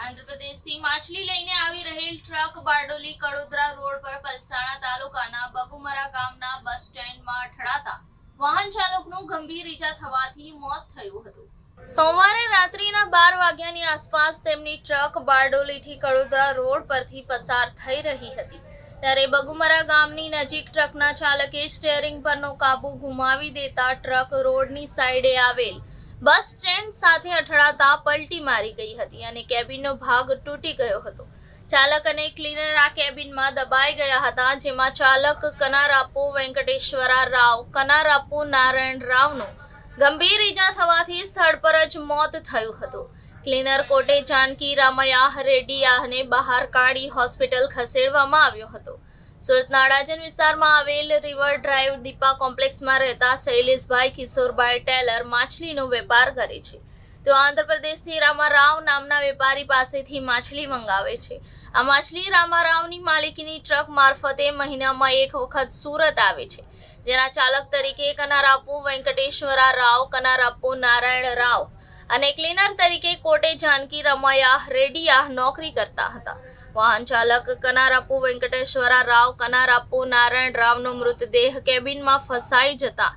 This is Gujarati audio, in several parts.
આંધ્રપ્રદેશથી માછલી લઈને આવી રહેલ ટ્રક બારડોલી કડોદરા રોડ પર પલસાણા તાલુકાના બગુમરા ગામના બસ સ્ટેન્ડમાં અથડાતા વાહન ચાલકનું ગંભીર ઈજા થવાથી મોત થયું હતું। સોમવારે રાત્રિના 12 વાગ્યાની આસપાસ તેમની ટ્રક બારડોલીથી કડોદરા રોડ પરથી પસાર થઈ રહી હતી ત્યારે બગુમરા ગામની નજીક ટ્રકના ચાલકે સ્ટીયરિંગ પરનો કાબુ ગુમાવી દેતા ટ્રક રોડની સાઈડે આવેલ બસ સ્ટેન્ડ સાથે અથડાતા પલટી મારી ગઈ હતી અને કેબિનનો ભાગ તૂટી ગયો હતો। ચાલક અને ક્લીનર આ કેબિનમાં દબાઈ ગયા હતા, જેમાં ચાલક કનારાપુ વેંકટેશ્વરા રાવ કનારાપુ નારાયણ રાવનું ગંભીર ઈજા થવાથી સ્થળ પર જ મોત થયું હતું। ક્લીનર કોટે જાનકી રામૈયા રેડ્ડીયાને બહાર કાઢી હોસ્પિટલ ખસેડવામાં આવ્યો હતો। સુરતના અડાજણ વિસ્તારમાં આવેલ રિવર ડ્રાઈવ દીપા કોમ્પ્લેક્સમાં રહેતા શૈલેષભાઈ કિશોરભાઈ ટેલર માછલીનો વેપાર કરે છે। તેઓ આંધ્રપ્રદેશથી રામારાવ નામના વેપારી પાસેથી માછલી મંગાવે છે। આ માછલી રામારાવની માલિકીની ટ્રક મારફતે મહિનામાં એક વખત સુરત આવે છે, જેના ચાલક તરીકે કનારાપુ વેંકટેશ્વરા રાવ કનારાપુ નારાયણ રાવ અને ક્લીનર તરીકે કોટે જાનકી રમૈયા રેડ્ડીયા નોકરી કરતા હતા। વાહન ચાલક કનારાપુ વેંકટેશ્વરા રાવ કનારાપુ નારાયણ રાવનો મૃતદેહ કેબિનમાં ફસાઈ જતા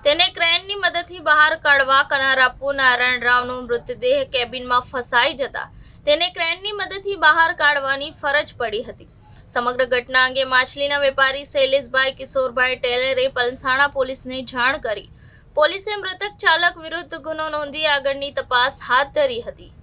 તેને ક્રેનની મદદથી બહાર કાઢવા કનારાપુ નારાયણ રાવનો મૃતદેહ કેબિનમાં ફસાઈ જતા તેને ક્રેનની મદદથી બહાર કાઢવાની ફરજ પડી હતી। સમગ્ર ઘટના અંગે માછલીના વેપારી શૈલેષભાઈ કિશોરભાઈ ટેલરે પલસાણા પોલીસને જાણ કરી પોલીસે મૃતક ચાલક વિરુદ્ધ ગુનો નોંધી આગળની તપાસ હાથ ધરી હતી।